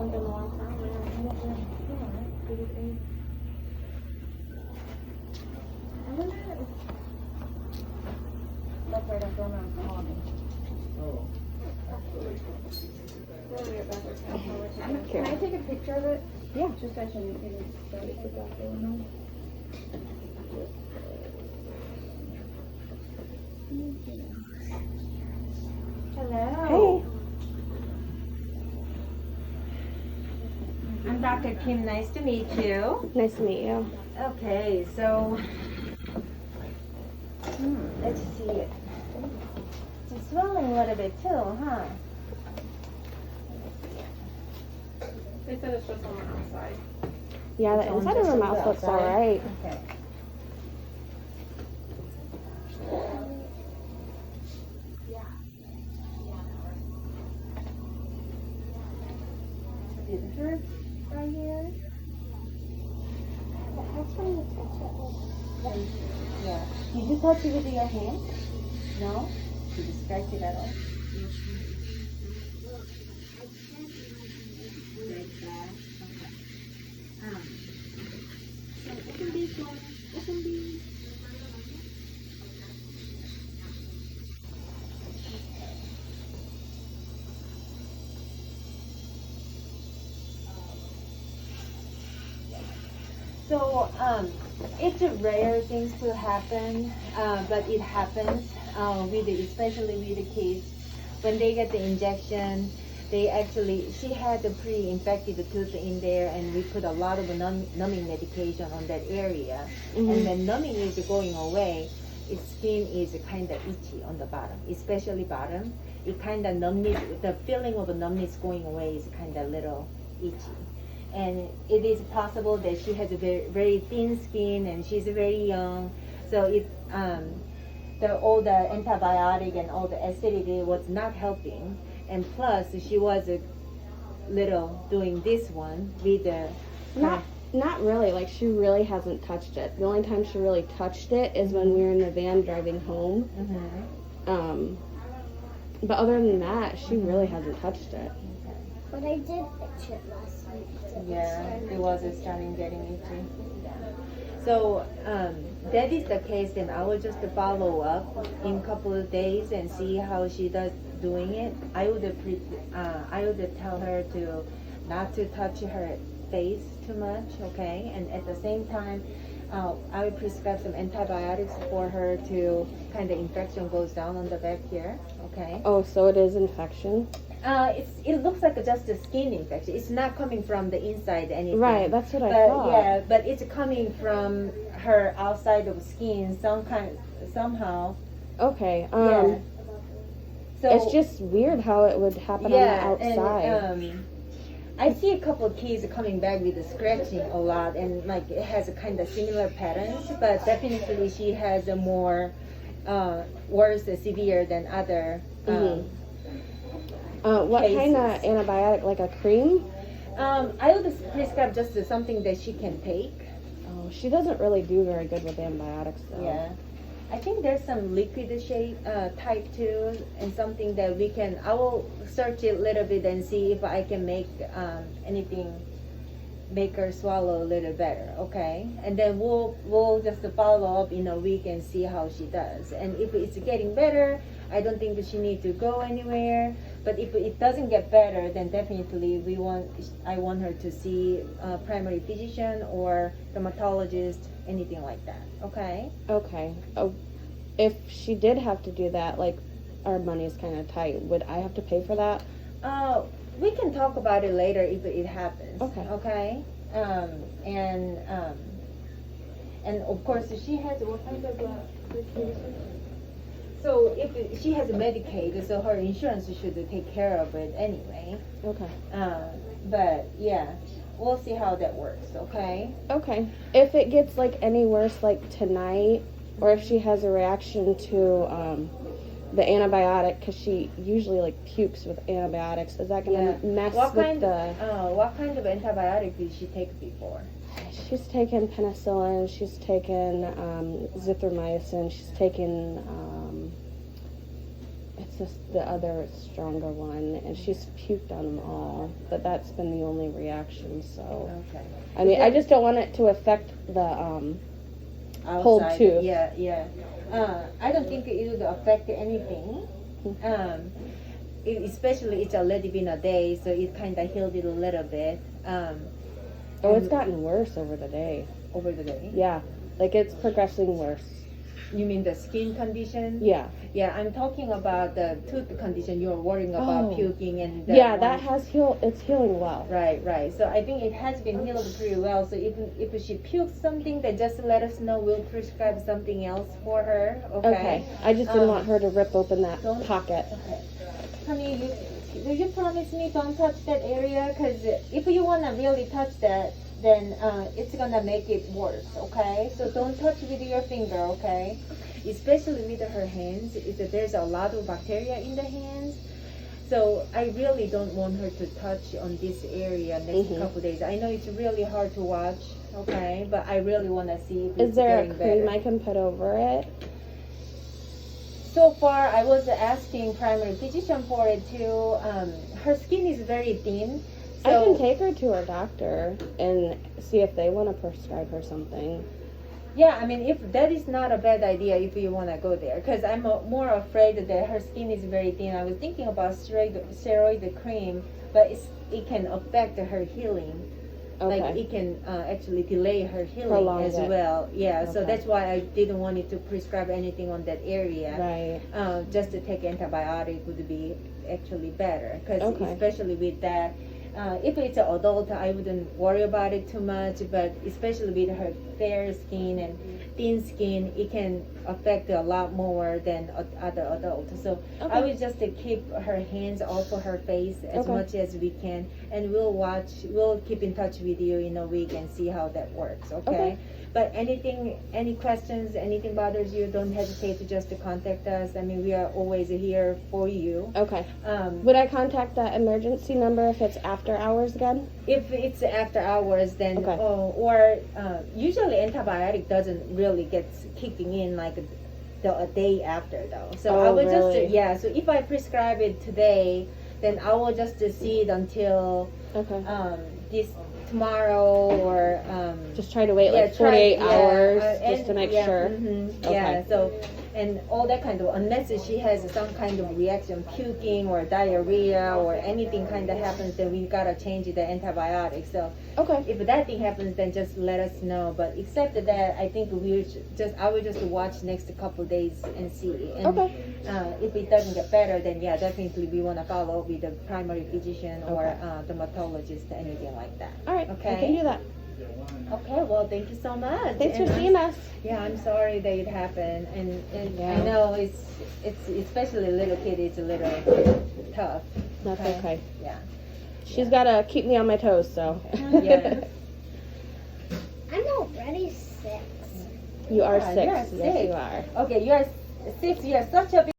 one been a long time. I wonder if that's right, I'm going on calling. Oh. Can I take a picture of it? Yeah. Just so I can get it started with that going on. Hello. Hey. I'm Dr. Kim. Nice to meet you. Nice to meet you. Okay, so let's see it. It's swelling a little bit too, huh? They said it's just on the outside. Yeah, the It's on inside of just her on mouth the looks outside. alright. Okay. Did it hurt right here? That's when you touch it. Yeah. Did you touch it with your hand? No? Did you scratch it at all? Like that? Okay. Open these ones. Open these. So, it's a rare things to happen, but it happens, especially with the kids. When they get the injection, she had a pre-infected tooth in there, and we put a lot of numbing medication on that area. Mm-hmm. And when numbing is going away, its skin is kind of itchy on the bottom, especially bottom. It kind of numbness, the feeling of numbness going away is kind of little itchy. And it is possible that she has a very, very thin skin and she's very young. So all the antibiotic and all the acidity was not helping. And plus, she was a little doing this one with the... Not really. Like, she really hasn't touched it. The only time she really touched it is when we were in the van driving home. Mm-hmm. But other than that, she really hasn't touched it. But I did itch it last week. Yeah, it was starting getting itchy. Yeah. So that is the case. Then I will just follow up in a couple of days and see how she does doing it. I would tell her to not to touch her face too much, okay? And at the same time, I would prescribe some antibiotics for her to kind of infection goes down on the back here, okay? Oh, so it is infection? It looks like just a skin infection. It's not coming from the inside anything. Right, that's what I But thought. yeah, but it's coming from her outside of skin somehow. Okay. Yeah. So it's just weird how it would happen on the outside. And, I see a couple of kids coming back with the scratching a lot, and like it has a kind of similar patterns, but definitely she has a more worse, severe than other. What cases. kind of antibiotic? Like a cream? I would prescribe just something that she can take. Oh, she doesn't really do very good with antibiotics, though. Yeah. I think there's some liquid shade type too, and something that I will search it a little bit and see if I can make make her swallow a little better, okay? And then we'll just follow up in a week and see how she does. And if it's getting better, I don't think that she needs to go anywhere. But if it doesn't get better, then definitely I want her to see a primary physician or dermatologist, anything like that, okay? Okay. Oh, if she did have to do that, like, our money's kind of tight, would I have to pay for that? We can talk about it later if it happens. Okay. Okay. And of course, she has what kind of medication? So if she has Medicaid, so her insurance should take care of it anyway. Okay. But yeah, we'll see how that works. Okay. Okay. If it gets, like, any worse, like, tonight, or if she has a reaction to the antibiotic, because she usually, like, pukes with antibiotics, is that going to mess with the... What kind of antibiotic did she take before? She's taken penicillin, she's taken zithromycin, she's taken, it's just the other stronger one, and she's puked on them all. But that's been the only reaction. So Okay. I mean, I just don't want it to affect the whole Outside, tooth. Yeah, yeah. I don't think it would affect anything. Especially it's already been a day, so it kind of healed it a little bit. Oh, it's gotten worse over the day. Over the day. Yeah, like it's progressing worse. You mean the skin condition? Yeah. Yeah, I'm talking about the tooth condition. You're worrying about Oh. puking and Yeah, that has healed. It's healing well. Right, right. So I think it has been healed pretty well. So even if she pukes something, then just let us know. We'll prescribe something else for her. Okay. I just didn't want her to rip open that pocket. Okay. Honey, will you promise me don't touch that area? Because if you want to really touch that, then it's going to make it worse, okay? So don't touch with your finger, okay? Especially with her hands. There's a lot of bacteria in the hands. So I really don't want her to touch on this area next couple days. I know it's really hard to watch, okay? But I really want to see if it's Is there a getting cream better. I can put over it? So far, I was asking primary physician for it too. Her skin is very thin. I So, can take her to her doctor and see if they want to prescribe her something. yeah, I mean, if that is not a bad idea if you want to go there. Because I'm more afraid that her skin is very thin. I was thinking about steroid cream, but it can affect her healing. Okay. Like it can actually delay her healing Prolong as it. well. Yeah, so Okay. that's why I didn't want it to prescribe anything on that area. Right. Just to take antibiotic would be actually better. Because Okay. especially with that, if it's an adult, I wouldn't worry about it too much. But especially with her fair skin and thin skin, it can affect a lot more than other adults. So I Okay. would just keep her hands off of her face as Okay. much as we can, and we'll keep in touch with you in a week and see how that works. Okay. But any questions, anything bothers you, don't hesitate to just to contact us. I mean, we are always here for you. Okay. Um, Would I contact that emergency number if it's after hours again? If it's after hours, then Okay. or usually antibiotic doesn't really get kicking in like a day after though. So I Oh, would really? just So if I prescribe it today, then I will just see it until Okay. this tomorrow or Just try to wait yeah, like 48 try- hours and- just to make yeah, sure. Yeah, Okay. so and all that kind of, unless she has some kind of reaction, puking or diarrhea or anything kind of happens, then we gotta change the antibiotic. So Okay. if that thing happens, then just let us know. But except that, I think I will just watch next couple days and see. And, Okay. if it doesn't get better, then yeah, definitely we want to follow up with the primary physician or Okay. Dermatologist, anything like that. All right. Okay. I can do that. Okay, well, thank you so much. Thanks for And seeing us. yeah, I'm sorry that it happened, and Yeah. I know it's especially little kid. It's a little tough. That's okay. Yeah. She's got to keep me on my toes, so. Yeah. I'm already 6. You are Yeah, 6. you're Yes, six. you are. Okay, you are 6. You are such a